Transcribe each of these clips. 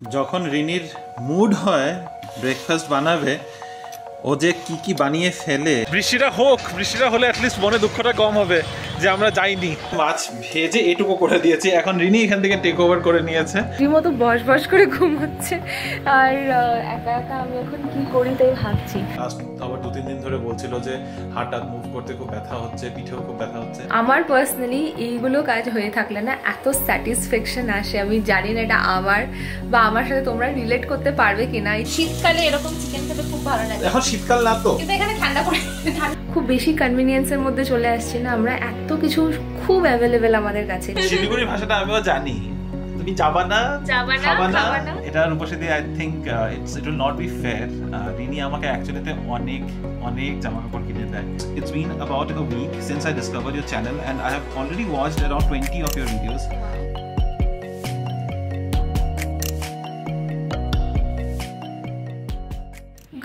যখন রিনির মুড হয় ব্রেকফাস্ট বানাবে ও যে কি বানিয়ে ফেলে। বৃষ্টিটা হলে অ্যাটলিস্ট মনে দুঃখটা কম হবে যে আমরা যাইনি। মাছ ভেজে এটুকু করে দিয়েছি, এখন রিনি এখান থেকে টেক ওভার করে নিয়েছে। রীতিমতো বস করে ঘুমাচ্ছে আর একা একা আমি এখন কি করি তাই ভাবছি। আবার 2-3 দিন ধরে বলছিল যে হাত মুভ করতে খুব ব্যথা হচ্ছে, পিঠেও খুব ব্যথা হচ্ছে। আমার পার্সোনালি এইগুলো কাজ হয়ে থাকলে না এত স্যাটিসফ্যাকশন আসে, আমি জানি না এটা আমার বা আমার সাথে তোমরা রিলেট করতে পারবে কিনা। শীতকালে এরকম চিকেন খেতে খুব ভালো লাগে। এখন শীতকাল না তো, কিন্তু এখানে ঠান্ডা পড়ে, খুব বেশি কনভিনিয়েন্সের মধ্যে চলে আসছে না আমরা, এত কিছু খুব অ্যাভেলেবেল আমাদের কাছে। শিলিগুড়ি ভাষাটা আমিও জানি, তুমি যাবা না খাবা না, এটার উপস্থিতি I think it will not be fair. Rini আমাকে অ্যাকচুয়ালিতে অনেক জামা কাপড় কিনে দেয়। It's been about a week since I discovered your channel and I have already watched around 20 of your videos.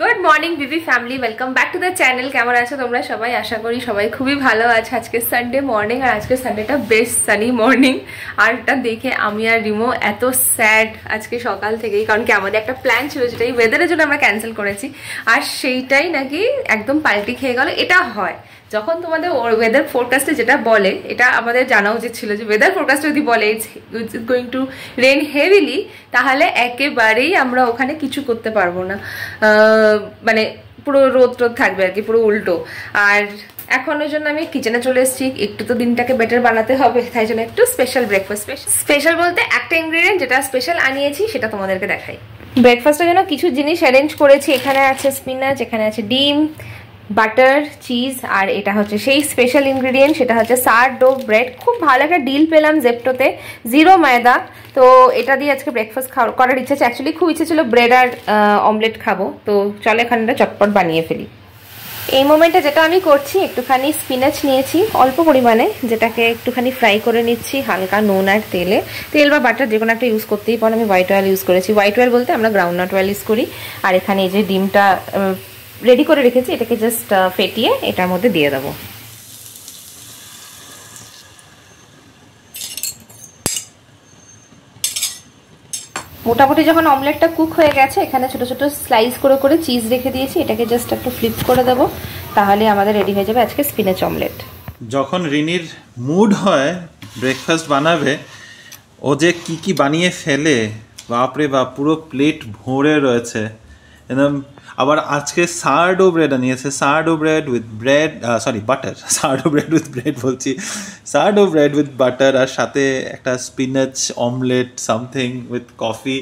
Good morning বিবি family, welcome back to the channel. কেমন আছো তোমরা সবাই? আশা করি সবাই খুবই ভালো আছে। আজকে সানডে মর্নিং আর আজকে সানডেটা বেস্ট সানি মর্নিং। আর এটা দেখে আমি আর রিমো এত স্যাড আজকে সকাল থেকেই, কারণ কি আমাদের একটা প্ল্যান ছিল যেটাই ওয়েদারের জন্য আমরা ক্যান্সেল করেছি, আর সেইটাই নাকি একদম পাল্টি খেয়ে গেল। এটা হয় যখন তোমাদের ওয়েদার ফোরকাস্টে যেটা বলে, এটা আমাদের জানা উচিত ছিল যে ওয়েদার ফোরকাস্টে যদি বলে it's going to rain heavily, তাহলে একেবারেই আমরা ওখানে কিছু করতে পারবো না, মানে পুরো রোদ থাকবে আর কি, পুরো উল্টো। আর এখন ওই জন্য আমি কিচেনে চলে এসেছি, একটু তো দিনটাকে বেটার বানাতে হবে, তাই জন্য একটু স্পেশাল ব্রেকফাস্ট। স্পেশাল বলতে একটা ইনগ্রিডিয়েন্ট যেটা স্পেশাল আনিয়েছি সেটা তোমাদেরকে দেখাই। ব্রেকফাস্টের জন্য কিছু জিনিস অ্যারেঞ্জ করেছি। এখানে আছে স্পিনাচ, এখানে আছে ডিম, বাটার, চিজ, আর এটা হচ্ছে সেই স্পেশাল ইনগ্রিডিয়েন্ট, সেটা হচ্ছে সারডো ব্রেড। খুব ভালো একটা ডিল পেলাম জেপ্টোতে, 0 ময়দা। তো এটা দিয়ে আজকে ব্রেকফাস্ট করার ইচ্ছে আছে। অ্যাকচুয়ালি খুব ইচ্ছে ছিল ব্রেড আর অমলেট খাবো, তো চলো এখানটা চটপট বানিয়ে ফেলি। এই মোমেন্টে যেটা আমি করছি, একটুখানি স্পিনাচ নিয়েছি অল্প পরিমাণে, যেটাকে একটুখানি ফ্রাই করে নিচ্ছি হালকা নুন আর তেলে। তেল বা বাটার যে কোনো একটা ইউজ করতেই পারো, আমি হোয়াইট অয়েল ইউজ করেছি। হোয়াইট অয়েল বলতে আমরা গ্রাউন্ডনাট অয়েল ইউজ করি। আর এখানে এই যে ডিমটা রেডি করে রেখেছি, এটাকে জাস্ট ফেটিয়ে এটার মধ্যে দিয়ে দেবো। মোটামুটি যখন অমলেটটা কুক হয়ে গেছে, এখানে ছোট ছোট স্লাইস করে করে চিজ রেখে দিয়েছি, এটাকে জাস্ট একটু ফ্লিপ করে দেবো, তাহলে আমাদের রেডি হয়ে যাবে আজকে স্পিনাচ অমলেট। যখন রিনির মুড হয় ব্রেকফাস্ট বানাবে ও যে কি বানিয়ে ফেলে, বাপরে বাপ, পুরো প্লেট ভরে রয়েছে একদম। আবার আজকে সারডো ব্রেড আনিয়েছে, sourdough bread with bread, sorry butter, sourdough bread with bread বলছি, সারডো ব্রেড উইথ বাটার, আর সাথে একটা spinach omelette something with coffee.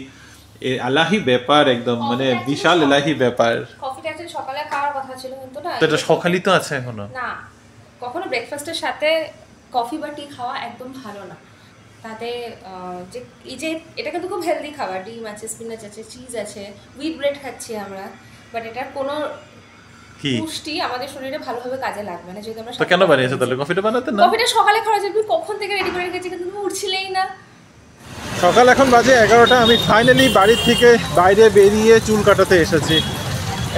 এলাহি ব্যাপার একদম, মানে বিশাল এলাহি ব্যাপার। কফিটা অ্যাকচুয়ালি সকালে খাওয়ার কথা ছিল, কিন্তু না, এটা সকালই তো আছে এখনো না। কখনো ব্রেকফাস্টের সাথে কফি বা টি খাওয়া একদম ভালো না। তাতে যে এই যে এটা কিন্তু খুব হেলদি খাবার, ডিম আছে, স্পিনাচ আছে, চিজ আছে, হুইট ব্রেড খাচ্ছি আমরা, বাট এটার কোনো পুষ্টি আমাদের শরীরে ভালোভাবে কাজে লাগবে না যদি আমরা। তো কেন বানিয়েছো তাহলে? কফিটা বানাতে না? কফিটা সকালে খাওয়া যাবে, কখন থেকে রেডি করে রেখেছি কিন্তু তুমি উঠছিলেই না। সকাল এখন বাজে 11টা, আমি ফাইনালি বাড়ির থেকে বাইরে বেরিয়ে চুল কাটাতে এসেছি।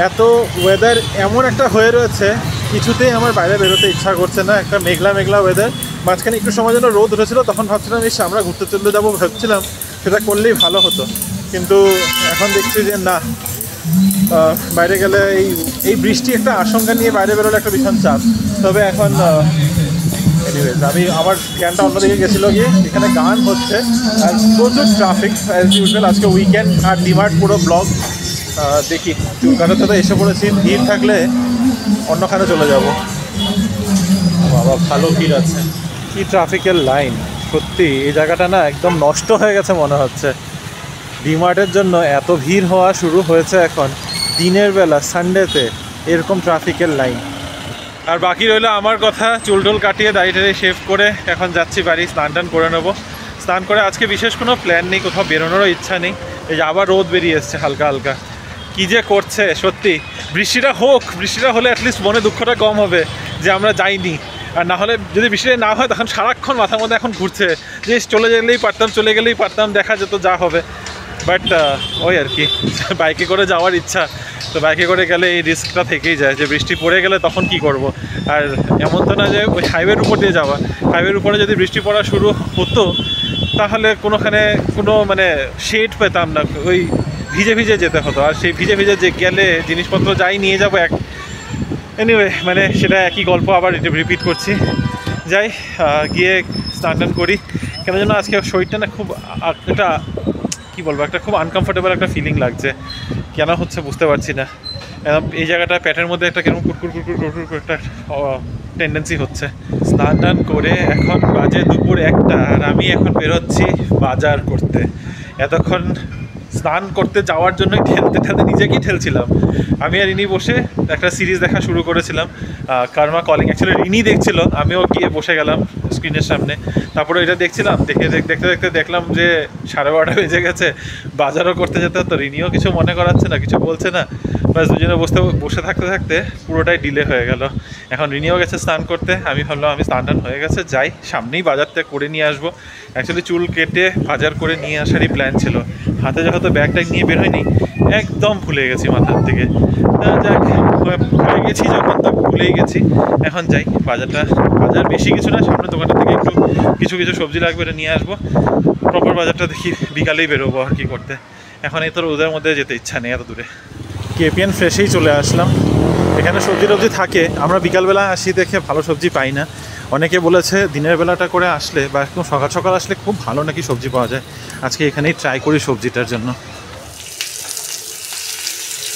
এত ওয়েদার এমন একটা হয়ে রয়েছে, কিছুতেই আমার বাইরে বেরোতে ইচ্ছা করছে না। একটা মেঘলা ওয়েদার, মাঝখানে একটু সময় জন্য রোদ উঠেছিল, তখন ভাবছিলাম আমরা ঘুরতে চলতে যাবো, ভাবছিলাম সেটা করলেই ভালো হতো, কিন্তু এখন দেখছি যে না, বাইরে গেলে এই বৃষ্টি একটা আশঙ্কা নিয়ে বাইরে বেরোলে একটা ভীষণ চাপ। তবে এখন এনিওয়েজ আমি আমার জ্ঞানটা অন্যদিকে গেছিলো গিয়ে, এখানে গান হচ্ছে আর প্রচুর ট্রাফিক অ্যাজ ইউজুয়াল। আজকে উইকেন্ড আর ডিমার্ট পুরো ব্লক। দেখি, চুল কাটাতে তো এসে পড়েছি, ভিড় থাকলে অন্যখানে চলে যাব। বাবা, ভালো ভিড় আছে, কি ট্রাফিকের লাইন! সত্যি এই জায়গাটা না একদম নষ্ট হয়ে গেছে মনে হচ্ছে। ডিমার্টের জন্য এত ভিড় হওয়া শুরু হয়েছে এখন দিনের বেলা, সানডেতে এরকম ট্রাফিকের লাইন। আর বাকি রইলো আমার কথা, চুল কাটিয়ে দাড়ি শেভ করে এখন যাচ্ছি বাড়ি, স্নান টান করে নেবো। স্নান করে আজকে বিশেষ কোনো প্ল্যান নেই, কোথাও বেরোনোরও ইচ্ছা নেই। এই যে আবার রোদ বেরিয়ে এসছে হালকা হালকা, কী যে করছে সত্যি। বৃষ্টিটা হলে অ্যাটলিস্ট মনে দুঃখটা কম হবে যে আমরা যাইনি। আর না হলে যদি বৃষ্টিটা না হয়, তখন সারাক্ষণ মাথার মধ্যে এখন ঘুরছে যে চলে গেলেই পারতাম, দেখা যেত যা হবে। বাট ওই আর কি বাইকে করে যাওয়ার ইচ্ছা, তো বাইকে করে গেলে এই রিস্কটা থেকেই যায় যে বৃষ্টি পড়ে গেলে তখন কি করব। আর এমন তো না যে ওই হাইওয়ের উপর দিয়ে যাওয়া, হাইওয়ের উপরে যদি বৃষ্টি পড়া শুরু হতো তাহলে কোনোখানে কোনো মানে শেড পেতাম না, ওই ভিজে ভিজে যেতে হতো। আর সেই ভিজে ভিজে যে গেলে জিনিসপত্র যাই নিয়ে যাবো এনিওয়ে মানে সেটা একই গল্প আবার রিপিট করছি। যাই গিয়ে স্নান টান করি, কেন যেন আজকে শরীরটা না খুব একটা কী বলবো, একটা খুব আনকমফোর্টেবল একটা ফিলিং লাগছে, কেন হচ্ছে বুঝতে পারছি না। এই জায়গাটা পেটের মধ্যে একটা কেরকম কুরকুর কুরকুর কুরকুর করে একটা টেন্ডেন্সি হচ্ছে। স্নান টান করে এখন বাজে দুপুর 1টা, আর আমি এখন বেরোচ্ছি বাজার করতে। এতক্ষণ স্নান করতে যাওয়ার জন্য ঠেলতে ঠেলতে নিজেকেই ঠেলছিলাম। আমি আর রিনি বসে একটা সিরিজ দেখা শুরু করেছিলাম, কার্মা কলিং। অ্যাকচুয়ালি রিনি দেখছিল, আমিও গিয়ে বসে গেলাম স্ক্রিনের সামনে। তারপরে এটা দেখছিলাম, দেখতে দেখতে দেখলাম যে 12:30 বেজে গেছে, বাজারও করতে যেতে হতো। রিনিও কিছু মনে করাচ্ছে না, কিছু বলছে না, বাস দুজনে বসে থাকতে থাকতে পুরোটাই ডিলে হয়ে গেল। এখন রিনিও গেছে স্নান করতে, আমি ভাবলাম আমি স্নান টান হয়ে গেছে যাই, সামনেই বাজারটা করে নিয়ে আসবো। অ্যাকচুয়ালি চুল কেটে বাজার করে নিয়ে আসারই প্ল্যান ছিল, হাতে যেহেতু ব্যাগ ট্যাগ নিয়ে বের হয়নি, একদম ভুলে গেছি মাথার থেকে। যাক ভুলে গেছি যখন, তো ভুলেই গেছি। এখন যাই বাজার বেশি কিছু না, সামনে দোকানটা থেকে একটু কিছু সবজি লাগবে, এটা নিয়ে আসবো। প্রপার বাজারটা দেখি বিকালেই বেরোবো আর কি করতে। এখন এই তো রোদের মধ্যে যেতে ইচ্ছা নেই এত দূরে। কেপিএন ফ্রেশেই চলে আসলাম। এখানে সবজি টবজি থাকে, আমরা বিকালবেলা আসি দেখে ভালো সবজি পাই না। অনেকে বলেছে দিনের বেলাটা করে আসলে বা একদম সকাল সকাল আসলে খুব ভালো নাকি সবজি পাওয়া যায়। আজকে এখানেই ট্রাই করি সবজিটার জন্য।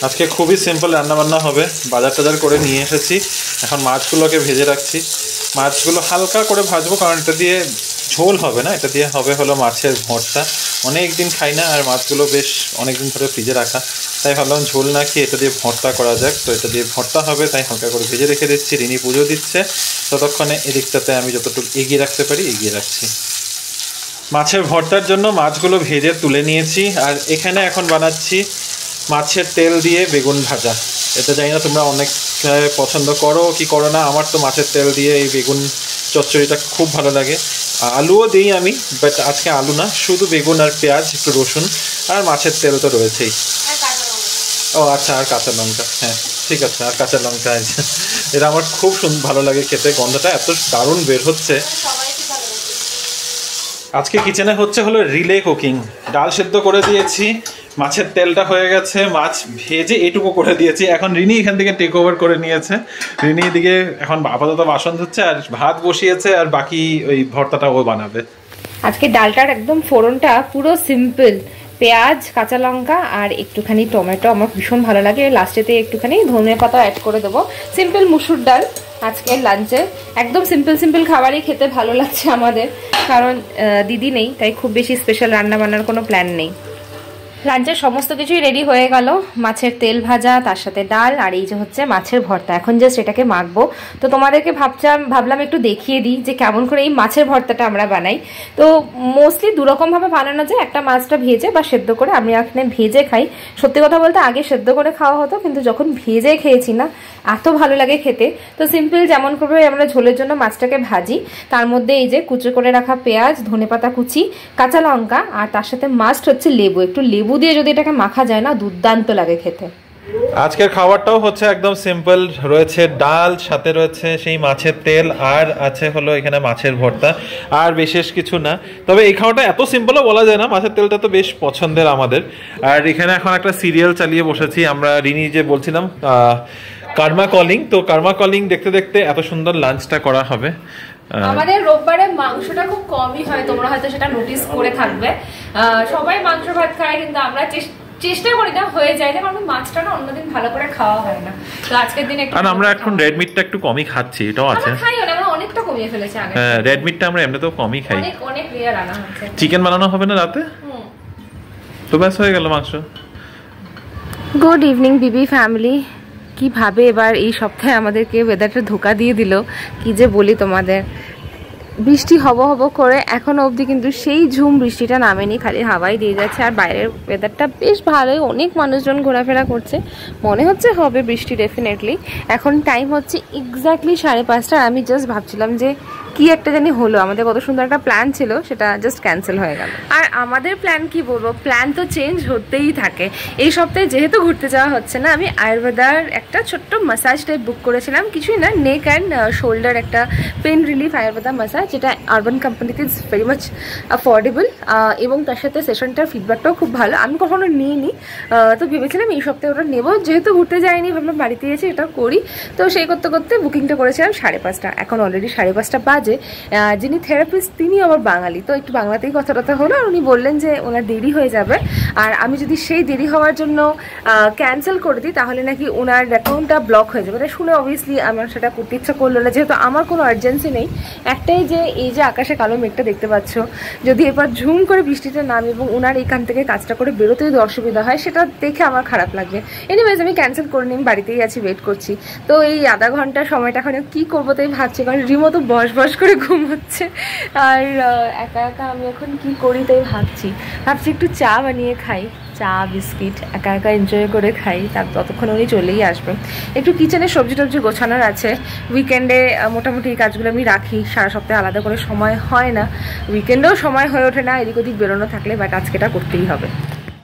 আজকে খুবই সিম্পল রান্নাবান্না হবে, বাজার টাজার করে নিয়ে এসেছি। এখন মাছগুলোকে ভেজে রাখছি, মাছগুলো হালকা করে ভাজবো, কারণ এটা দিয়ে ঝোল হবে না, এটা দিয়ে হবে হলো মাছের ভর্তা। অনেক দিন খাই না, আর মাছগুলো বেশ অনেক দিন ধরে ফ্রিজে রাখা, তাই ভাবলাম ঝোল না খেয়ে এটা দিয়ে ভর্তা করা যাক। তো এটা দিয়ে ভর্তা হবে, তাই হালকা করে ভেজে রেখে দিচ্ছি। রিনি পুজো দিচ্ছে, ততক্ষণে এদিকটাতে আমি যতটুকু এগিয়ে রাখতে পারি এগিয়ে রাখছি। মাছের ভর্তার জন্য মাছগুলো ভেজে তুলে নিয়েছি, আর এখানে এখন বানাচ্ছি মাছের তেল দিয়ে বেগুন ভাজা। এটা জানি না তোমরা অনেক পছন্দ করো কি করো না, আমার তো মাছের তেল দিয়ে এই বেগুন চচ্চড়িটা খুব ভালো লাগে। আলুও দিই আমি, বাট আজকে আলু না, শুধু বেগুন আর পেঁয়াজ, একটু রসুন আর মাছের তেল তো রয়েছেই। ও আচ্ছা, আর কাঁচা লঙ্কা, হ্যাঁ ঠিক আছে, আর কাঁচা লঙ্কা আছে। এটা আমার খুব ভালো লাগে খেতে, গন্ধটা এত দারুণ বের হচ্ছে। আজকে কিচেনে হলো রিলে কুকিং। ডাল সেদ্ধ করে দিয়েছি, মাছের তেলটা হয়ে গেছে, মাছ ভেজে এটুকু করে দিয়েছি। এখন রিনি এখান থেকে টেক ওভার করে নিয়েছে। রিনি দিকে এখন আপাতত বাসন ধুচ্ছে, আর ভাত বসিয়েছে, আর বাকি ওই ভর্তাটা ও বানাবে। আজকে ডালটার একদম ফোড়নটা পুরো সিম্পল, পেঁয়াজ, কাঁচা লঙ্কা আর একটুখানি টমেটো আমার ভীষণ ভালো লাগে। লাস্টেতে একটুখানি ধনিয়া পাতা অ্যাড করে দেবো। সিম্পল মুসুর ডাল আজকে লাঞ্চে, একদম সিম্পল খাবারই খেতে ভালো লাগছে আমাদের, কারণ দিদি নেই, তাই খুব বেশি স্পেশাল রান্না বান্নার কোনো প্ল্যান নেই। লাঞ্চের সমস্ত কিছুই রেডি হয়ে গেল, মাছের তেল ভাজা, তার সাথে ডাল, আর এই যে হচ্ছে মাছের ভর্তা। এখন জাস্ট এটাকে মাখবো। তো তোমাদেরকে ভাবলাম একটু দেখিয়ে দিই যে কেমন করে এই মাছের ভর্তাটা আমরা বানাই। তো মোস্টলি দুরকমভাবে বানানো যায়, একটা মাছটা ভেজে বা সেদ্ধ করে। আমি এখানে ভেজে খাই। সত্যি কথা বলতে আগে সেদ্ধ করে খাওয়া হতো, কিন্তু যখন ভেজে খেয়েছি না, এত ভালো লাগে খেতে। তো সিম্পল যেমন করে আমরা ঝোলের জন্য মাছটাকে ভাজি, তার মধ্যে এই যে কুচো করে রাখা পেঁয়াজ, ধনেপাতা কুচি, কাঁচা লঙ্কা, আর তার সাথে মাস্ট হচ্ছে লেবু। একটু লেবু দিয়ে যদি এটাকে মাখা যায় না, দুর্দান্ত লাগে খেতে। আজকের খাবারটাও একদম সিম্পল, রয়েছে ডাল, সাথে রয়েছে সেই মাছের তেল, আর আছে হলো এখানে মাছের ভর্তা, আর বিশেষ কিছু না। তবে এই খাওয়াটা এত সিম্পলও বলা যায় না, মাছের তেলটা তো বেশ পছন্দের আমাদের। আর এখানে এখন একটা সিরিয়াল চালিয়ে বসেছি আমরা, রিনি যে বলছিলাম কার্মা কলিং, তো কার্মা কলিং দেখতে দেখতে এত সুন্দর লাঞ্চটা করা হবে। আমাদের রোববারে মাংসটা খুব কমই হয়, তোমরা হয়তো সেটা নোটিস করে থাকবে। সবাই মাংস ভাত খায়, কিন্তু আমরা চেষ্টা করি না, হয়ে যায় না, কারণ মাছটা না অন্যদিন ভালো করে খাওয়া হয় না। তো আজকের দিন একটু, আর আমরা এখন রেড মিটটা একটু কমই খাচ্ছি, এটাও আছে। খাই না, আমরা অনেকটা কমিয়ে ফেলেছি আগে। হ্যাঁ, রেড মিটটা আমরা এমনিতেও কমই খাই, অনেক রেয়ার আনা হচ্ছে। চিকেন বানানো হবে না রাতে, তো ব্যাস হয়ে গেল মাংস। গুড ইভিনিং বিবি ফ্যামিলি। কিভাবে এবার এই সপ্তাহে আমাদেরকে ওয়েদারটা ধোকা দিয়ে দিল, কি যে বলি তোমাদের। বৃষ্টি হব করে এখনো অবধি কিন্তু সেই ঝুম বৃষ্টিটা নামেনি, খালি হাওয়াই দিয়ে যাচ্ছে। আর বাইরের ওয়েদারটা বেশ ভালোই, অনেক মানুষজন ঘোরাফেরা করছে, মনে হচ্ছে হবে বৃষ্টি ডেফিনেটলি। এখন টাইম হচ্ছে এক্স্যাক্টলি 5:30। আমি জাস্ট ভাবছিলাম যে কি একটা জানি হলো, আমাদের কত সুন্দর একটা প্ল্যান ছিল সেটা জাস্ট ক্যান্সেল হয়ে গেল। আর আমাদের প্ল্যান কি বলবো, প্ল্যান তো চেঞ্জ হতেই থাকে। এই সপ্তাহে যেহেতু ঘুরতে যাওয়া হচ্ছে না, আমি আয়ুর্বেদার একটা ছোট্ট মাসাজ টাইপ বুক করেছিলাম, কিছুই না, নেক অ্যান্ড শোল্ডার একটা পেন রিলিফ আয়ুর্বেদা মাসাজ, যেটা আরবান কোম্পানিতে ইজ ভেরি মাচ অ্যাফোর্ডেবল, এবং তার সাথে সেশনটার ফিডব্যাকটাও খুব ভালো। আমি কখনো নিইনি, তো ভেবেছিলাম এই সপ্তাহে ওটা নেবো, যেহেতু ঘুরতে যাইনি ভাবলাম বাড়িতে এসে এটা করি। তো সেই করতে করতে বুকিংটা করেছিলাম 5:30, এখন অলরেডি 5:30 বাজে। যিনি থেরাপিস্ট তিনি আবার বাঙালি, তো একটু বাংলাতেই কথা হলো, আর উনি বললেন যে ওনার দেরি হয়ে যাবে, আর আমি যদি সেই দেরি হওয়ার জন্য ক্যান্সেল করে দিই তাহলে নাকি ওনার অ্যাকাউন্টটা ব্লক হয়ে যাবে। এটা শুনে অবভিয়াসলি আমার সেটা করতে ইচ্ছা করলো না, যেহেতু আমার কোনো আর্জেন্সি নেই। একটাই যে এই যে আকাশে কালো মেঘটা দেখতে পাচ্ছ, যদি এবার ঝুম করে বৃষ্টিটা নামে এবং ওনার এইখান থেকে কাজটা করে বেরোতে যদি অসুবিধা হয়, সেটা দেখে আমার খারাপ লাগবে। এনিওয়েজ আমি ক্যান্সেল করে নিই, বাড়িতেই আছি, ওয়েট করছি। তো এই আধা ঘন্টার সময়টা এখন কী করবো তাই ভাবছি, কারণ রিমো তো বস করে ঘুম হচ্ছে, আর একা একা আমি এখন কি করি তাই ভাবছি একটু চা বানিয়ে খাই, চা বিস্কিট একা একা এনজয় করে খাই, তার ততক্ষণ উনি চলেই আসবে। একটু কিচেনে সবজি টবজি গোছানোর আছে, উইকেন্ডে মোটামুটি এই কাজগুলো আমি রাখি, সারা সপ্তাহে আলাদা করে সময় হয় না, উইকেন্ডেও সময় হয়ে ওঠে না এদিক ওদিক বেরোনো থাকলে, বাট আজকে এটা করতেই হবে।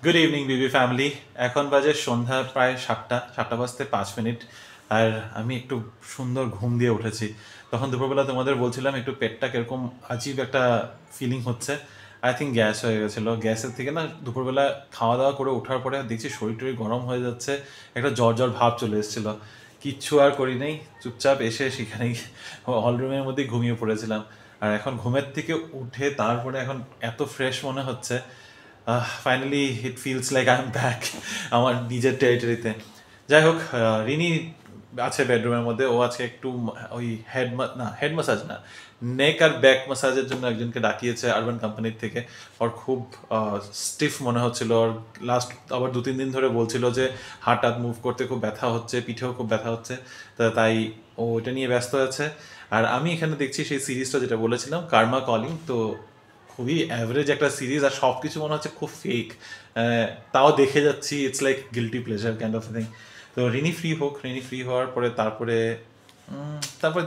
গুড ইভিনিং বিবি ফ্যামিলি, এখন বাজে সন্ধ্যা প্রায় 7টা বাজতে 5 মিনিট, আর আমি একটু সুন্দর ঘুম দিয়ে উঠেছি। তখন দুপুরবেলা তোমাদের বলছিলাম একটু পেটটা কিরকম আজীব একটা ফিলিং হচ্ছে, আই থিঙ্ক গ্যাস হয়ে গেছিলো। গ্যাসের থেকে না দুপুরবেলা খাওয়া দাওয়া করে ওঠার পরে দেখছি শরীর টরীর গরম হয়ে যাচ্ছে, একটা জ্বর ভাব চলে এসেছিলো। কিচ্ছু আর করি নেই, চুপচাপ এসে সেখানেই হলরুমের মধ্যে ঘুমিয়ে পড়েছিলাম। আর এখন ঘুমের থেকে উঠে তারপরে এখন এত ফ্রেশ মনে হচ্ছে, finally it feels like I am back আমার নিজের টেরিটরিতে। যাই হোক, রিনি আছে বেডরুমের মধ্যে, ও আজকে একটু ওই হেড মাসাজ না, নেক আর ব্যাক মাসাজের জন্য একজনকে ডাকিয়েছে আরবান কোম্পানির থেকে। ওর খুব স্টিফ মনে হচ্ছিল, ওর লাস্ট আবার 2-3 দিন ধরে বলছিল যে হাত মুভ করতে খুব ব্যথা হচ্ছে, পিঠেও খুব ব্যথা হচ্ছে, তাই ও এটা নিয়ে ব্যস্ত আছে। আর আমি এখানে দেখছি সেই সিরিজটা যেটা বলেছিলাম, কার্মা কলিং, তো খুবই অ্যাভারেজ একটা সিরিজ, আর সব কিছু মনে হচ্ছে খুব ফেক, তাও দেখে যাচ্ছি, it's like guilty pleasure kind of thing. তো রিনি ফ্রি হওয়ার পরে তারপরে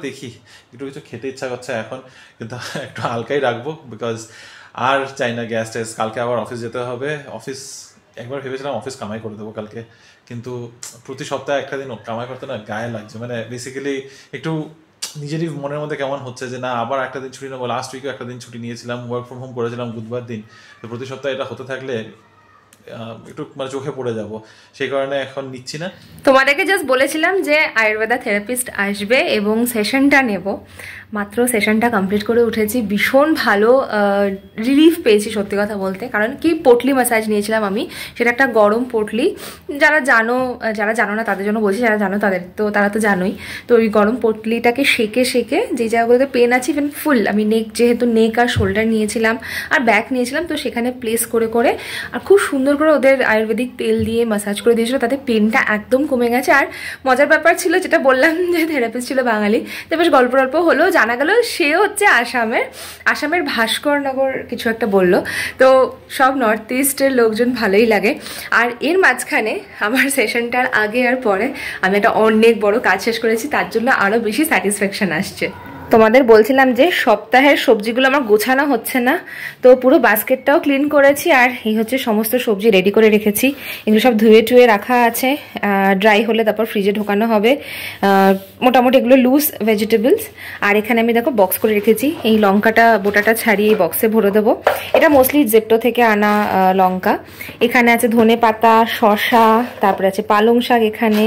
দেখি, একটু কিছু খেতে ইচ্ছা করছে এখন, কিন্তু একটু হালকাই রাখবো, বিকজ আর চাই না গ্যাস ট্যাস। কালকে আবার অফিস যেতে হবে, একবার ভেবেছিলাম অফিস কামাই করে দেবো কালকে, কিন্তু প্রতি সপ্তাহে একটা দিন কামাই করতে না গায়ে লাগছে, মানে বেসিক্যালি একটু নিজেরই মনের মধ্যে কেমন হচ্ছে যে না আবার একটা দিন ছুটি নেবো। লাস্ট উইকেও একটা দিন ছুটি নিয়েছিলাম, ওয়ার্ক ফ্রম হোম করেছিলাম বুধবার দিন, তো প্রতি সপ্তাহে এটা হতে থাকলে একটু মানে চোখে পড়ে যাব, সেই কারণে এখন নিচ্ছি না। তোমাদেরকে জাস্ট বলেছিলাম যে আয়ুর্বেদা থেরাপিস্ট আসবে এবং সেশনটা নেব, মাত্র সেশনটা কমপ্লিট করে উঠেছি, ভীষণ ভালো রিলিফ পেয়েছি সত্যি কথা বলতে। কারণ কি পটলি ম্যাসাজ নিয়েছিলাম আমি, সেটা একটা গরম পটলি, যারা জানো না তাদের জন্য বলছি, যারা জানো তারা তো জানোই। তো ওই গরম পটলিটাকে সেকে যে জায়গাগুলোতে পেন আছে, ইভেন ফুল, আমি যেহেতু নেক আর শোল্ডার নিয়েছিলাম আর ব্যাক নিয়েছিলাম, তো সেখানে প্লেস করে আর খুব সুন্দর করে ওদের আয়ুর্বেদিক তেল দিয়ে ম্যাসাজ করে দিয়েছিল, তাতে পেনটা একদম কমে গেছে। আর মজার ব্যাপার ছিল, যেটা বললাম যে থেরাপিস্ট ছিল বাঙালি, তো বেশ গল্প হলো, জানা গেল সেও হচ্ছে আসামের ভাস্করনগর কিছু একটা বললো। তো সব নর্থ ইস্টের লোকজন ভালোই লাগে। আর এর মাঝখানে আমার সেশনটার আগে আর পরে আমি একটা অনেক বড় কাজ শেষ করেছি, তার জন্য আরও বেশি স্যাটিসফ্যাকশন আসছে। তোমাদের বলছিলাম যে সপ্তাহের সবজিগুলো আমার গোছানো হচ্ছে না, তো পুরো বাস্কেটটাও ক্লিন করেছি, আর এই হচ্ছে সমস্ত সবজি রেডি করে রেখেছি। এগুলো সব ধুয়ে রাখা আছে, ড্রাই হলে তারপর ফ্রিজে ঢোকানো হবে। মোটামুটি এগুলো লুজ ভেজিটেবলস। আর এখানে আমি দেখো বক্স করে রেখেছি, এই লঙ্কাটা বোটাটা ছাড়িয়ে এই বক্সে ভরে দেবো। এটা মোস্টলি জেপ্টো থেকে আনা লঙ্কা। এখানে আছে ধনে পাতা, শসা, তারপরে আছে পালং শাক। এখানে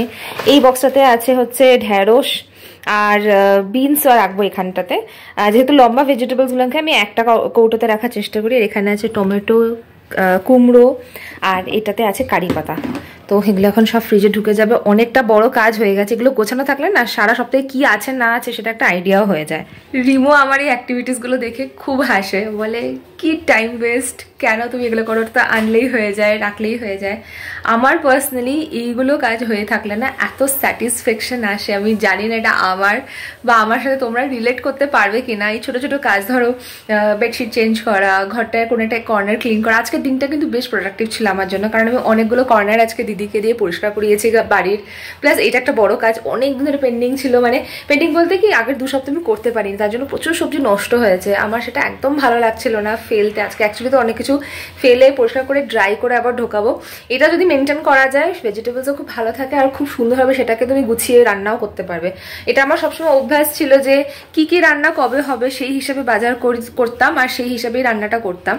এই বক্সটাতে আছে হচ্ছে ঢেঁড়স আর বিনসও রাখবো এখানটাতে, যেহেতু লম্বা ভেজিটেবলসগুলোকে আমি একটা কৌটোতে রাখার চেষ্টা করি। আর এখানে আছে টমেটো, কুমড়ো, আর এটাতে আছে কারি পাতা। তো এগুলো এখন সব ফ্রিজে ঢুকে যাবে। অনেকটা বড় কাজ হয়ে গেছে, এগুলো গোছানো থাকলে না সারা সপ্তাহে কি আছে না আছে সেটা একটা আইডিয়াও হয়ে যায়। রিমো আমার এই অ্যাক্টিভিটিসগুলো দেখে খুব হাসে, বলে কি টাইম ওয়েস্ট, কেন তুমি এগুলো করো, তো আনলেই হয়ে যায়, রাখলেই হয়ে যায়। আমার পার্সোনালি এইগুলো কাজ হয়ে থাকলে না এত স্যাটিসফ্যাকশন আসে, আমি জানি না এটা আমার বা আমার সাথে তোমরা রিলেট করতে পারবে কিনা। এই ছোটো ছোটো কাজ, ধরো বেডশিট চেঞ্জ করা, ঘরটায় কোনো একটা কর্নার ক্লিন করা। আজকের দিনটা কিন্তু বেশ প্রোডাক্টিভ ছিল আমার জন্য, কারণ আমি অনেকগুলো কর্নার আজকে দিদিকে দিয়ে পরিষ্কার করিয়েছি বাড়ির। প্লাস এটা একটা বড় কাজ, অনেক দিন ধরে পেন্ডিং ছিল, মানে পেন্ডিং বলতে কি আগের 2 সপ্তাহ আমি করতে পারিনি, তার জন্য প্রচুর সবজি নষ্ট হয়েছে। আমার সেটা একদম ভালো লাগছিল না ফেলতে। আজকে অ্যাকচুয়ালি তো অনেক কিছু ফেলে পরিষ্কার করে ড্রাই করে আবার ঢোকাবো। এটা যদি মেনটেন করা যায়, ভেজিটেবলসও খুব ভালো থাকে আর খুব সুন্দরভাবে সেটাকে তুমি গুছিয়ে রান্নাও করতে পারবে। এটা আমার সবসময় অভ্যাস ছিল যে কি রান্না কবে হবে সেই হিসাবে বাজার করতাম আর সেই হিসাবেই রান্নাটা করতাম।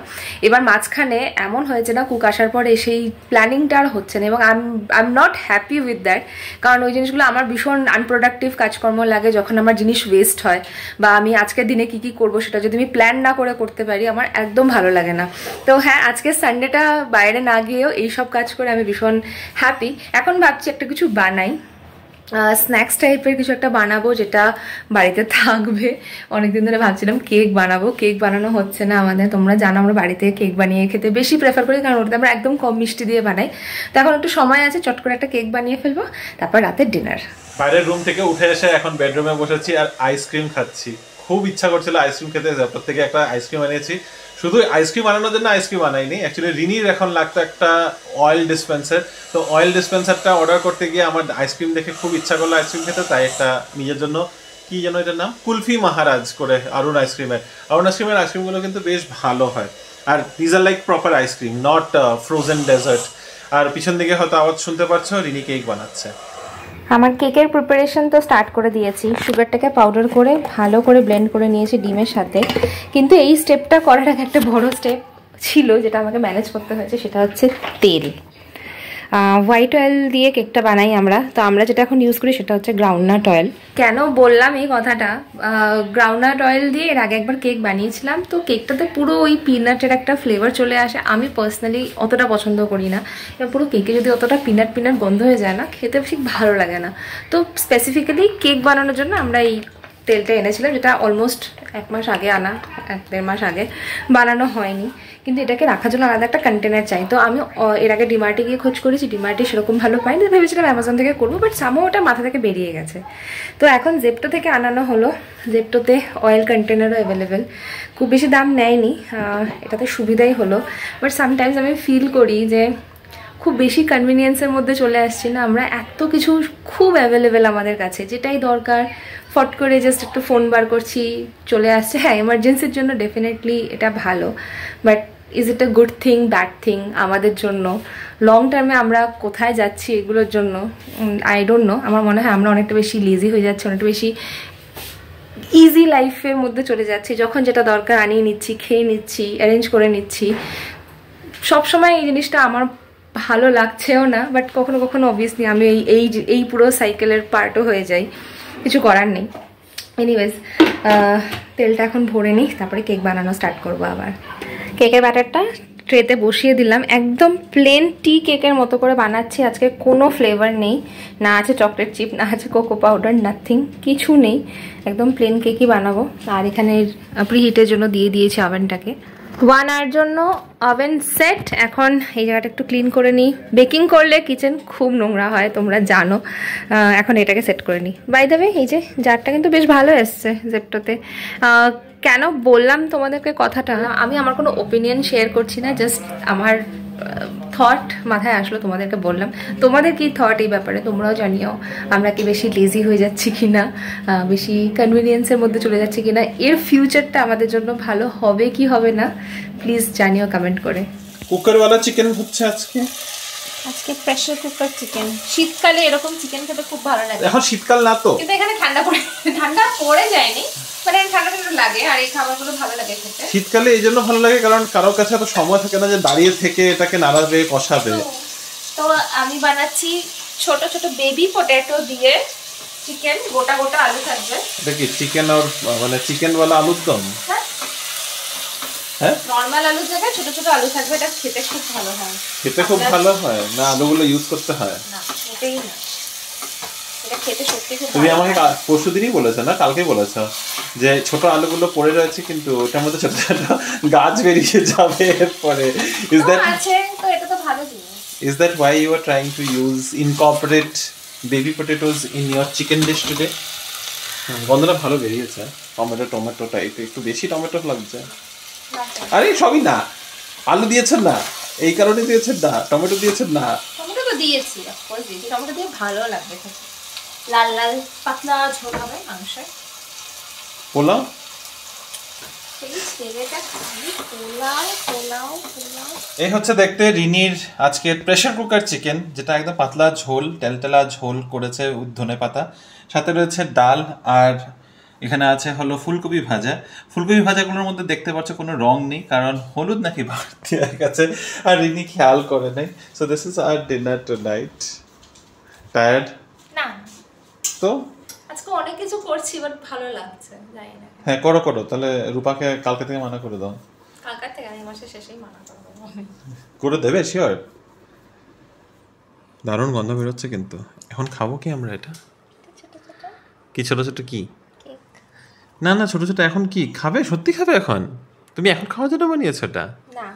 এবার মাঝখানে এমন হয়েছে না, কুক আসার পরে সেই প্ল্যানিংটা আর হচ্ছে না, এবং I am not happy with that. কারণ ওই জিনিসগুলো আমার ভীষণ আনপ্রোডাক্টিভ কাজকর্ম লাগে যখন আমার জিনিস ওয়েস্ট হয়, বা আমি আজকের দিনে কি করবো সেটা যদি আমি প্ল্যান না করে করতে পারি আমার একদম ভালো লাগে না। তো হ্যাঁ, আজকে সানডেটা বাইরে না গিয়েও এইসব কাজ করে আমি ভীষণ হ্যাপি। এখন ভাবছি একটা কিছু বানাই, স্ন্যাক্স টাইপের কিছু একটা বানাবো যেটা বাড়িতে থাকবে। অনেকদিন ধরে ভাবছিলাম কেক বানাবো, কেক বানানো হচ্ছে না আমাদের। তোমরা জানো আমরা বাড়িতে কেক বানিয়ে খেতে বেশি প্রেফার করি, কারণ ওটাতে আমরা একদম কম মিষ্টি দিয়ে বানাই। তো এখন একটু সময় আছে, চট করে একটা কেক বানিয়ে ফেলবো, তারপর রাতের ডিনার। বাইরের রুম থেকে উঠে এসে এখন বেডরুমে বসেছি আর আইসক্রিম খাচ্ছি। খুব ইচ্ছা করছিল আইসক্রিম খেতে, জ্যাপটার থেকে একটা আইসক্রিম বানিয়েছি। শুধু আইসক্রিম বানানোর জন্য আইসক্রিম বানাইনি, অ্যাকচুয়ালি রিনির এখন লাগতো একটা অয়েল ডিসপেন্সার। তো অয়েল ডিসপেন্সারটা অর্ডার করতে গিয়ে আমার আইসক্রিম দেখে খুব ইচ্ছা করলো আইসক্রিম খেতে, তাই একটা নিজের জন্য, কি যেন এটার নাম, কুলফি মহারাজ করে অরুণ আইসক্রিমের আইসক্রিমগুলো কিন্তু বেশ ভালো হয়। আর these are like proper ice cream, not frozen dessert. আর পিছন দিকে হয়তো আওয়াজ শুনতে পারছো, রিনি কেক বানাচ্ছে। আমার কেকের প্রিপারেশন তো স্টার্ট করে দিয়েছি। সুগারটাকে পাউডার করে ভালো করে ব্লেন্ড করে নিয়েছি ডিমের সাথে। কিন্তু এই স্টেপটা করার আগে একটা বড় স্টেপ ছিল যেটা আমাকে ম্যানেজ করতে হয়েছে, সেটা হচ্ছে তেল। হোয়াইট অয়েল দিয়ে কেকটা বানাই আমরা, তো আমরা যেটা এখন ইউজ করি সেটা হচ্ছে গ্রাউন্ডনাট অয়েল। কেন বললাম এই কথাটা, গ্রাউন্ডনাট অয়েল দিয়ে এর আগে একবার কেক বানিয়েছিলাম, তো কেকটাতে পুরো ওই পিনাটের একটা ফ্লেভার চলে আসে। আমি পার্সোনালি অতটা পছন্দ করি না, পুরো কেকে যদি অতটা পিনাট গন্ধ হয়ে যায় না, খেতে ঠিক ভালো লাগে না। তো স্পেসিফিক্যালি কেক বানানোর জন্য আমরা এই তেলটা এনেছিলাম, যেটা অলমোস্ট 1 মাস আগে আনা, 1-1.5 মাস আগে বানানো হয়নি। কিন্তু এটাকে রাখার জন্য আলাদা একটা কন্টেনার চাই। তো আমি এর আগে ডিমার্টে গিয়ে খোঁজ করেছি, ডিমার্টে সেরকম ভালো পাইনি, ভেবেছিলাম অ্যামাজন থেকে করবো, বাট সামও ওটা মাথা থেকে বেরিয়ে গেছে। তো এখন জেপ্টো থেকে আনানো হলো। জেপ্টোতে অয়েল কন্টেনারও অ্যাভেলেবেল, খুব বেশি দাম নেয়নি, এটাতে সুবিধাই হলো। বাট সামটাইমস আমি ফিল করি যে খুব বেশি কনভিনিয়েন্সের মধ্যে চলে আসছি না আমরা, এত কিছু খুব অ্যাভেলেবেল আমাদের কাছে, যেটাই দরকার ফট করে জাস্ট একটু ফোন বার করছি চলে আসছে। হ্যাঁ, এমার্জেন্সির জন্য ডেফিনেটলি এটা ভালো, but is it a good thing, bad thing আমাদের জন্য? লং টার্মে আমরা কোথায় যাচ্ছি এগুলোর জন্য আই ডোন্ট নো। আমার মনে হয় আমরা অনেকটা বেশি লেজি হয়ে যাচ্ছি, অনেকটা বেশি ইজি লাইফের মধ্যে চলে যাচ্ছি। যখন যেটা দরকার আনিয়ে নিচ্ছি, খেয়ে নিচ্ছি, অ্যারেঞ্জ করে নিচ্ছি। সবসময় এই জিনিসটা আমার ভালো লাগছেও না, বাট কখনো কখনো অবভিয়াসলি আমি এই পুরো সাইকেলের পার্টও হয়ে যাই, কিছু করার নেই। এনিওয়েজ, তেলটা এখন ভরে নিই, তারপরে কেক বানানো স্টার্ট করবো আবার। কেকের ব্যাটারটা ট্রেতে বসিয়ে দিলাম, একদম প্লেন টি কেকের মতো করে বানাচ্ছি। আজকে কোনো ফ্লেভার নেই, না আছে চকলেট চিপ, না আছে কোকো পাউডার, নাথিং, কিছু নেই, একদম প্লেন কেকই বানাবো। আর এখানে প্রিহিটের জন্য দিয়ে দিয়েছি ওভেনটাকে। 1 আওয়ার জন্য ওভেন সেট। এখন এই জায়গাটা একটু ক্লিন করে নিই। বেকিং করলে কিচেন খুব নোংরা হয়, তোমরা জানো। এখন এটাকে সেট করে নিই। বাই দ্য ওয়ে, এই যে জারটা কিন্তু বেশ ভালো এসছে জেপ্টোতে। কেন বললাম তোমাদেরকে কথাটা, আমি আমার কোনো ওপিনিয়ন শেয়ার করছি না, জাস্ট আমার থট মাথায় আসলো, তোমাদেরকে বললাম। তোমাদের কি থট এই ব্যাপারে তোমরাও জানিও। আমরা কি বেশি লেজি হয়ে যাচ্ছি কিনা, বেশি কনভিনিয়েন্সের মধ্যে চলে যাচ্ছি কিনা, এর ফিউচারটা আমাদের জন্য ভালো হবে কি হবে না, প্লিজ জানিও কমেন্ট করে। কুকারওয়ালা চিকেন হচ্ছে আজকে প্রেসার কুকার চিকেন। শীতকালে এরকম চিকেন খেতে খুব ভালো লাগে। এখন শীতকাল না তো, কিন্তু এখানে ঠান্ডা পড়ে যায়নি, মানে ঠান্ডা লাগে, আর এই খাবারগুলো ভালো লাগে খেতে। শীতকালে এই জন্য ভালো লাগে কারণ কারোর কাছে এত সময় থাকে না যে দাঁড়িয়ে থেকে এটাকে নাড়াবে, কষাবে। তো আমি বানাচ্ছি ছোট ছোট বেবি পটেটো দিয়ে চিকেন, গোটা গোটা আলু থাকবে। এটা কি চিকেন আর মানে চিকেন ওয়ালা আলুর দম? হ্যাঁ, নরমাল আলুর জায়গায় ছোট ছোট আলু থাকবে, এটা খেতে খুব ভালো হয়। খেতে খুব ভালো হয় না? আলুগুলো ইউজ করতে হয় না, এটাই না, এটা খেতে সত্যি খুব তুমি ভালো আমাকে লাগে। পরশু দিনই বলেছো না, কালকে বলেছো যে ছোট আলুগুলো পড়ে রয়েছে কিন্তু ওটার মধ্যে ছোট ছোট গাছ বেরিয়ে যাবে এরপরে। ইজ তো দ্যাট আছে তো, এটা তো ভালো জিনিস। Is that why you are trying to incorporate baby potatoes in your chicken dish today? গন্ধটা ভালো বেরিয়েছে, টমেটো টাইপ, একটু বেশি টমেটো লাগছে। আরে সবই না, আলু দিয়েছেন না এই কারণে দিয়েছেন না, টমেটো দিয়েছেন না। টমেটো তো দিয়েছি, অফকোর্স দিয়েছি, টমেটো দিয়ে ভালো লাগবে খেতে। লাল লাল পাতলা ঝোল হবে মাংসের। পোলাও এই ছেলেটা খালি পোলাও পোলাও পোলাও। এই হচ্ছে দেখতে রিনির আজকের প্রেসার কুকার চিকেন, যেটা একদম পাতলা ঝোল, তেলতেলা ঝোল করেছে ধনেপাতা, সাথে রয়েছে ডাল, আর এখানে আছে হলো ফুলকপি ভাজা। ফুলকপি ভাজাগুলোর মধ্যে দেখতে পাচ্ছ কোনো রং নেই, কারণ হলুদ নাকি বাড়তি হয়ে গেছে আর রিনি খেয়াল করে নাই। So this is our dinner tonight. Tired না, তো আজকে অনেক কিছু করছি, বাট ভালো লাগছে, জানি না। হ্যাঁ করো তাহলে, রূপাকে কালকে থেকে মানা করে দাও। কালকার থেকে আমি মাসের শেষেই মানা করবো। করে দেবে শিওর। দারুণ গন্ধ বেরোচ্ছে কিন্তু। এখন খাবো কি আমরা এটা? ছোট ছোট কি ছোট ছোট কি? কেক। না ছোট ছোট এখন কি খাবে? সত্যি খাবে এখন? তুমি এখন খাওয়ার জন্য বানিয়েছো এটা? না,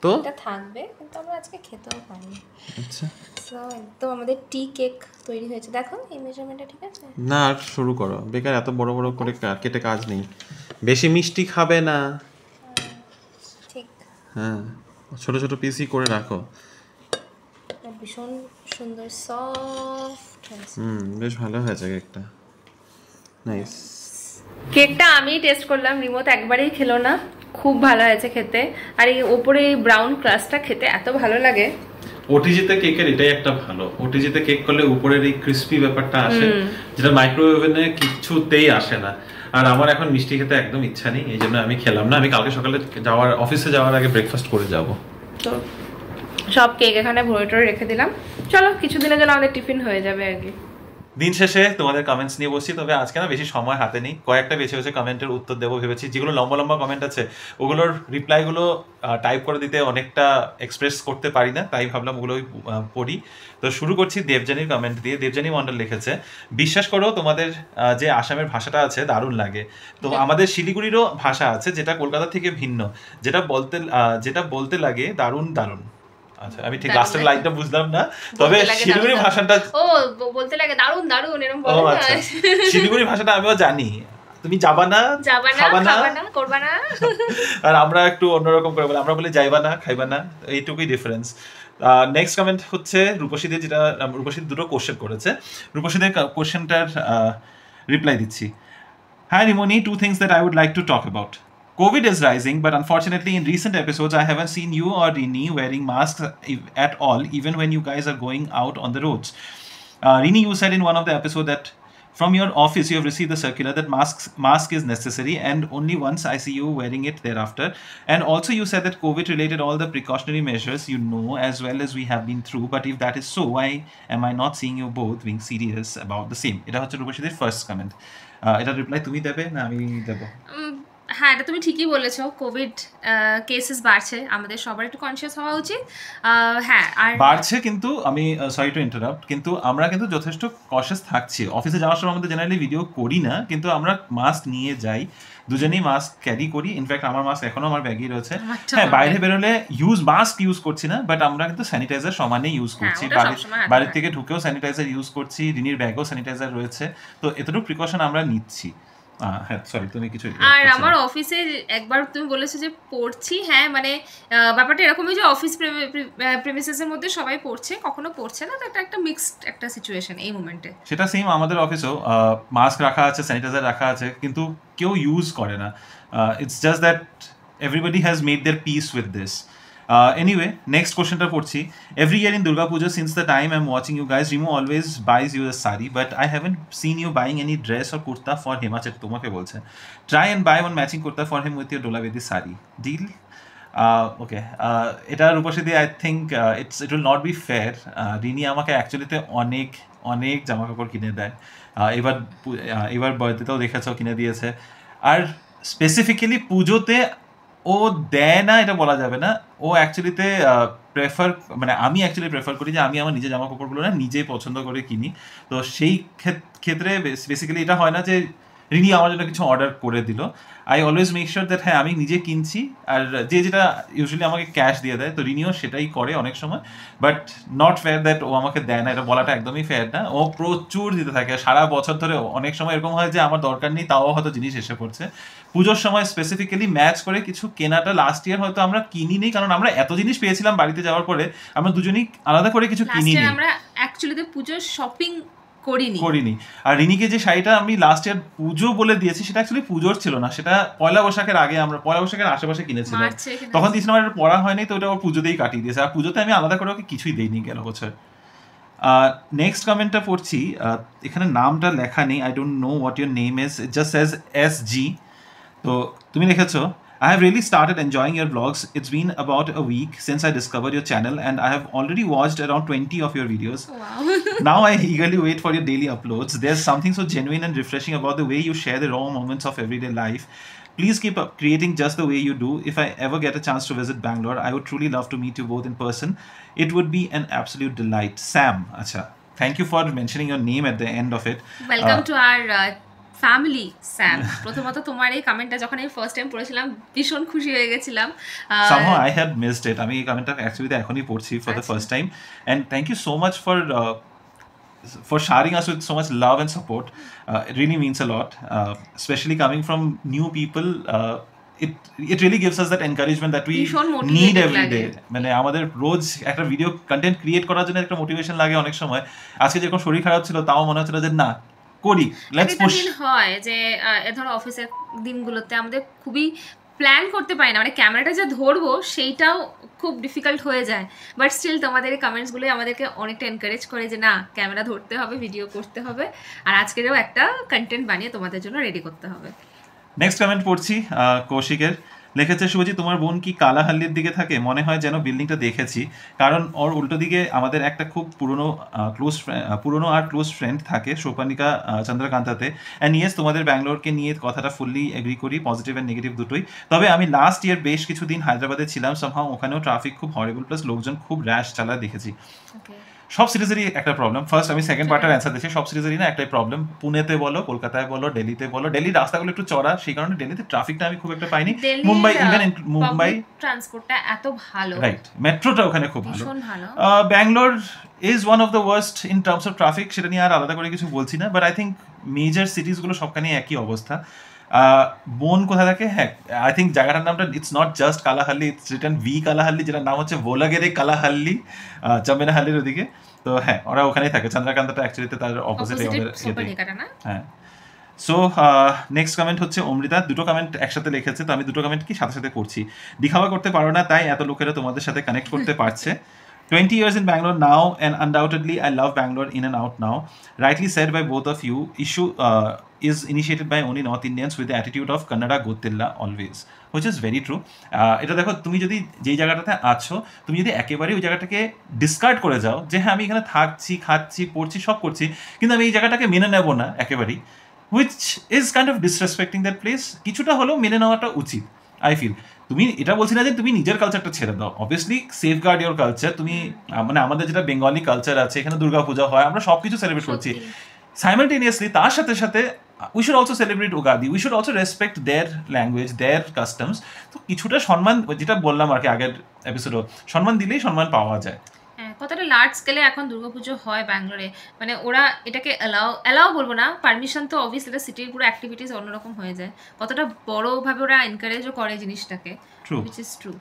তো এটা থাকবে, কিন্তু আমরা আজকে খেতেও পারি। আচ্ছা, সো একদম আমাদের টি কেক তৈরি হয়েছে, দেখো এই মেজারমেন্টটা ঠিক আছে? না আর শুরু করো, বেকার এত বড় বড় করে কেটে কাজ নেই। বেশি মিষ্টি খাবে না। ঠিক। হ্যাঁ, ছোট ছোট পিসই করে রাখো। ভীষণ সুন্দর সফট হয়েছে। বেশ ভালো হয়েছে কেকটা, নাইস। কেকটা আমি টেস্ট করলাম, রিমোট একবারেই খেলো না, খুব ভালো হয়েছে খেতে। আর এই ওপরে এই ব্রাউন ক্রাস্টটা খেতে এত ভালো লাগে। ওটিজিতে কেকের এটাই একটা ভালো, ওটিজিতে কেক করলে উপরের এই ক্রিস্পি ব্যাপারটা আসে, যেটা মাইক্রোওয়েভে কিছুতেই আসে না। আর আমার এখন মিষ্টি খেতে একদম ইচ্ছা নেই, এই জন্য আমি খেলাম না। আমি কালকে সকালে অফিসে যাওয়ার আগে ব্রেকফাস্ট করে যাব। তো সব কেক এখানে ভরে টরে রেখে দিলাম, চলো কিছুদিনের জন্য আমাদের টিফিন হয়ে যাবে আর কি। দিন শেষে তোমাদের কমেন্টস নিয়ে বসছি, তবে আজকে না বেশি সময় হাতে নেই, কয়েকটা বেছে বেছে কমেন্টের উত্তর দেবো ভেবেছি। যেগুলো লম্বা লম্বা কমেন্ট আছে ওগুলোর রিপ্লাইগুলো টাইপ করে দিতে অনেকটা এক্সপ্রেস করতে পারি না, তাই ভাবলাম ওগুলোই পড়ি। তো শুরু করছি দেবজানীর কমেন্ট দিয়ে। দেবজানী মণ্ডল লিখেছে, বিশ্বাস করো তোমাদের যে আসামের ভাষাটা আছে দারুণ লাগে। তো আমাদের শিলিগুড়িরও ভাষা আছে যেটা কলকাতা থেকে ভিন্ন, যেটা বলতে লাগে দারুণ দারুণ। আচ্ছা, আমি ঠিক লাস্টের লাইনটা বুঝলাম না, তবে শিলিগুড়ি ভাষাটা বলতে লাগে দারুণ দারুণ এরকম ও আচ্ছা, শিলিগুড়ি ভাষাটা আমিও জানি। তুমি যাবা না, খাবা না, করবা না, আর আমরা একটু অন্যরকম করে বলি, আমরা বলি যাইবা না, খাইবা না, এইটুকুই ডিফারেন্স। নেক্সট কমেন্ট হচ্ছে রূপসীদের, যেটা রূপসী দুটো কোশ্চেন করেছে। রূপসীদের কোশ্চেনটার রিপ্লাই দিচ্ছি। Hi Rimoni, two things that I would like to talk about. COVID is rising, but unfortunately in recent episodes I haven't seen you or Rini wearing masks at all, even when you guys are going out on the roads. Rini, you said in one of the episodes that from your office you have received the circular that mask is necessary, and only once I see you wearing it thereafter. And also you said that COVID related all the precautionary measures you know as well as we have been through, but if that is so, why am I not seeing you both being serious about the same? এটা হচ্ছে রূপসীদের first comment. এটা reply তুমি দেবে না আমি দেবো? হ্যাঁ, এটা তুমি ঠিকই বলেছো, কোভিড কেসেস বাড়ছে, আমাদের সবার একটু কনসিয়াস হওয়া উচিত। হ্যাঁ, আর বাড়ছে, কিন্তু আমি সরি টু ইন্টারাপ্ট, কিন্তু আমরা কিন্তু যথেষ্ট কনসিয়াস থাকছি। অফিসে যাওয়ার সময় আমাদের জেনারেলি ভিডিও করি না, কিন্তু আমরা মাস্ক নিয়ে যাই, দুজনেই মাস্ক ক্যারি করি। ইনফ্যাক্ট আমার মাস্ক এখনো আমার ব্যাগেই রয়েছে। হ্যাঁ, বাইরে বেরোলে মাস্ক ইউজ করছি না, বাট আমরা কিন্তু স্যানিটাইজার সমানেই ইউজ করছি। বাড়ির থেকে ঢুকেও স্যানিটাইজার ইউজ করছি, রিনির ব্যাগেও স্যানিটাইজার রয়েছে, তো এতটুকু প্রিকশন আমরা নিচ্ছি। হ্যাঁ সরি, তুমি কিছু। আর আমার অফিসে একবার তুমি বলেছো যে পড়ছি, হ্যাঁ মানে ব্যাপারটা এরকমই যে অফিস প্রেমিসেসের মধ্যে সবাই পড়ছে, কখনো পড়ছে না, তো এটা একটা মিক্সড একটা সিচুয়েশন এই মোমেন্টে। সেটা সেম আমাদের অফিসেও মাস্ক রাখা আছে, স্যানিটাইজার রাখা আছে, কিন্তু কেউ ইউজ করে না। It's just that everybody has made their piece with this. Anyway, next question ta porchi. Every year in Durga Puja, since the time I'm watching you guys, Rimo always buys you a sari, but I haven't seen you buying any dress or kurta for him. Acha tomake bolche. Try and buy one matching kurta for him with your Dola Vedi sari. Deal? Okay. Eta Rupashidi, I think it will not be fair. Rini amake actually te অনেক জামা কাপড় কিনে দেয়। এবার বার্থডেতেও দেখেছো কিনে দিয়েছে। আর specifically পুজোতে ও ও দেয় না এটা বলা যাবে না, ও অ্যাকচুয়ালিতে প্রেফার, মানে আমি অ্যাকচুয়ালি প্রেফার করি যে আমি আমার নিজের জামা কাপড়গুলো না নিজেই পছন্দ করে কিনি। তো সেই ক্ষেত্রে বেসিক্যালি এটা হয় না যে রিনি আমার জন্য কিছু অর্ডার করে দিল। I always make sure that হ্যাঁ আমি নিজে কিনছি, আর যে যেটা ইউজুয়ালি আমাকে ক্যাশ দিয়ে দেয়, তো রিনিও সেটাই করে অনেক সময়। বাট নট ফেয়ার দ্যাট ও আমাকে দেয় না, এটা বলাটা একদমই ফেয়ার না। ও প্রচুর দিতে থাকে সারা বছর ধরে। অনেক সময় এরকম হয় যে আমার দরকার নেই, তাও হয়তো জিনিস এসে পড়ছে। পুজোর সময় স্পেসিফিক্যালি ম্যাচ করে কিছু কেনাটা লাস্ট ইয়ার হয়তো আমরা কিনি নেই, কারণ আমরা এত জিনিস পেয়েছিলাম বাড়িতে যাওয়ার পরে, আমরা দুজনেই আলাদা করে কিছু কিনি নি। আমরা অ্যাকচুয়ালি পুজোর শপিং করিনি। আর রিনিকে যে শাড়িটা আমি লাস্ট ইয়ার পুজো বলে দিয়েছি, সেটা অ্যাকচুয়ালি পুজোর ছিল না, সেটা পয়লা বৈশাখের আগে, আমরা পয়লা বৈশাখের আশেপাশে কিনেছিলাম, তখন দিয়েছিলাম। আর পরা হয়নি, তো ওটা ওর পুজোতেই কাটিয়ে দিয়েছে। আর পুজোতে আমি আলাদা করে ওকে কিছুই দেইনি গেল বছর। নেক্সট কমেন্টটা পড়ছি, এখানে নামটা লেখা নেই, I don't know what your name is, it just Sage SG। তো তুমি লিখেছো, I have really started enjoying your vlogs. It's been about a week since I discovered your channel and I have already watched around 20 of your videos. Wow. Now I eagerly wait for your daily uploads. There's something so genuine and refreshing about the way you share the raw moments of everyday life. Please keep up creating just the way you do. If I ever get a chance to visit Bangalore, I would truly love to meet you both in person. It would be an absolute delight. Sam, acha. Thank you for mentioning your name at the end of it. Welcome to our family Sam. প্রথমত তোমার এই কমেন্টটা যখন আমি first time পড়েছিলাম ভীষণ খুশি হয়ে গেছিলাম। Somehow I had missed it. আমি এই কমেন্টটা অ্যাকচুয়ালি এখনই পড়ছি for the first time, and thank you so much for sharing us with so much love and support. It really means a lot, especially coming from new people. It really gives us that encouragement that we need every day. মানে আমাদের রোজ একটা video content create করার জন্য একটা motivation লাগে অনেক সময়। আজকে যেরকম শরীর খারাপ ছিল, তাও মনে হচ্ছিল যে না করি, লেটস পুশ। হয় যে ধরো অফিসের দিনগুলোতে আমাদের খুবই প্ল্যান করতে পারি না, মানে ক্যামেরাটা যে ধরবো সেইটাও খুব ডিফিকাল্ট হয়ে যায়। বাট স্টিল তোমাদের এই কমেন্টসগুলো আমাদেরকে অনেকটা এনকারেজ করে যে না ক্যামেরা ধরতে হবে, ভিডিও করতে হবে, আর আজকেরও একটা কন্টেন্ট বানিয়ে তোমাদের জন্য রেডি করতে হবে। নেক্সট কমেন্ট পড়ছি কৌশিকের। লিখেছে, শুভজি তোমার বোন কি কালাহাল্লির দিকে থাকে? মনে হয় যেন বিল্ডিংটা দেখেছি, কারণ ওর উল্টো দিকে আমাদের একটা খুব পুরনো আর ক্লোজ ফ্রেন্ড থাকে, সোপানিকা চন্দ্রকান্তাতে। অ্যান্ড ইয়েস, তোমাদের ব্যাঙ্গালোরকে নিয়ে কথাটা ফুললি এগ্রি করি, পজিটিভ অ্যান্ড নেগেটিভ দুটোই। তবে আমি লাস্ট ইয়ার বেশ কিছুদিন হায়দ্রাবাদে ছিলাম, সামহাও ওখানেও ট্রাফিক খুব হরিবল, প্লাস লোকজন খুব র্যাশ চালায় দেখেছি। সব সিরিজেরই একটা প্রবলেম। ফার্স্ট আমি সেকেন্ড পার্টের অ্যান্সার দিচ্ছি। সব সিরিজেরই না একটাই প্রবলেম, পুনেতে বলো, কলকাতায় বলো, দিল্লিতে বলো। দিল্লির রাস্তাগুলো একটু চড়া, সেই কারণে দিল্লিতে ট্রাফিকটা আমি খুব একটা পাইনি। মুম্বাই, ইভেন মুম্বাই ট্রান্সপোর্টটা এত ভালো, রাইট, মেট্রোটা ওখানে খুব ভালো। Bangalore is one of the worst in terms of traffic, সেটা নিয়ে আর আলাদা করে কিছু বলছি না। বাট আই থিঙ্ক মেজর সিটিজগুলো সবখানে একই অবস্থা। বোন কোথা থাকে? হ্যাঁ, আই থিঙ্ক জায়গাটার নামটা it's not just Kalahalli, it's return V Kalahalli, যেটার নাম হচ্ছে ভোলাগেরে কালাহাল্লি, চামেনাহাল্লির ওদিকে। তো হ্যাঁ, ওরা ওখানেই থাকে। চন্দ্রকান্তটা অ্যাকচুয়ালিতে তার অপোজিটে হ্যাঁ। সো নেক্সট কমেন্ট হচ্ছে অমৃতা। দুটো কমেন্ট একসাথে লিখেছে, তো আমি দুটো কমেন্ট কি সাথে সাথে পড়ছি। দিখাওয়া করতে পারো না, তাই এত লোকেরা তোমাদের সাথে কানেক্ট করতে পারছে। 20 years in Bangalore now, and undoubtedly I love Bangalore in and out now. Rightly said by both of you, issue is initiated by only North Indians with the attitude of Kannada Gottilla always, which is very true. এটা দেখো, তুমি যদি যেই জায়গাটাতে আছো, তুমি যদি একেবারে ওই জায়গাটাকে ডিসকার্ড করে যাও যে হ্যাঁ আমি এখানে থাকছি, খাচ্ছি, পড়ছি, সব করছি, কিন্তু আমি এই জায়গাটাকে মেনে নেবো না একেবারেই, which is kind of disrespecting that place, কিছুটা হলেও মেনে নেওয়াটা উচিত আই ফিল। তুমি এটা বলছি না যে তুমি নিজের কালচারটা ছেড়ে দাও, অবভিয়াসলি সেফগার্ড ইওর কালচার। তুমি মানে আমাদের যেটা বেঙ্গলি কালচার আছে, এখানে দুর্গাপূজা হয়, আমরা সব কিছু সেলিব্রেট করছি। সাইমালটেনিয়াসলি তার সাথে সাথে we should also celebrate Ugadi, we should also respect their language, their customs. তো কিছুটা সম্মান, যেটা বললাম আর কি আগের এপিসোডও, সম্মান দিলেই সম্মান পাওয়া যায়। কতটা লার্জ স্কেলে এখন দুর্গাপুজো হয় ব্যাঙ্গালোরে, মানে ওরা এটাকে অ্যালাও বলবো না, পারমিশন তো অবভিয়াসলি এটা সিটির পুরো অ্যাক্টিভিটিস অন্যরকম হয়ে যায়, কতটা বড়ভাবে ওরা এনকারেজও করে জিনিসটাকে, which is true.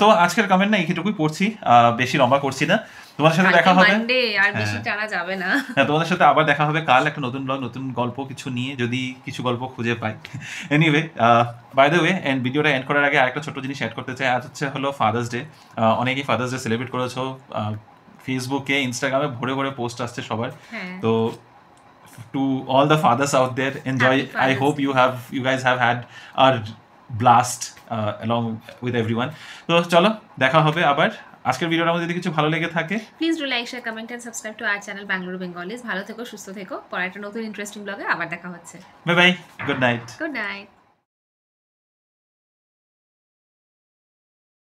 তো আজকের কমেন্ট না এইটুকুই পড়ছি, বেশি লম্বা করছি না। তোমাদের সাথে দেখা হবে মানডে, আর বেশি টানা যাবে না। হ্যাঁ, তোমাদের সাথে আবার দেখা হবে কাল একটা নতুন ব্লগ, নতুন গল্প কিছু নিয়ে, যদি কিছু গল্প খুঁজে পাই। Anyway, by the way, and ভিডিওটা এন্ড করার আগে আরেকটা ছোট জিনিস অ্যাড করতে চাই। আজ হলো ফাদার্স ডে। অনেকেই ফাদার্স ডে সেলিব্রেট করেছো, ফেসবুকে, ইনস্টাগ্রামে ভরে ভরে পোস্ট আসছে সবার। তো to all the fathers out there, enjoy. I hope you guys have had a blast along with everyone. তো চলো দেখা হবে আবার। আজকের ভিডিওটা আমাদের যদি কিছু ভালো লেগে থাকে, please do like, share, comment and subscribe to our channel Bangalore Bengalis. ভালো থেকো, সুস্থ থেকো, পরে একটা নতুন ইন্টারেস্টিং ব্লগে আবার দেখা হচ্ছে। Bye bye, good night. Good night.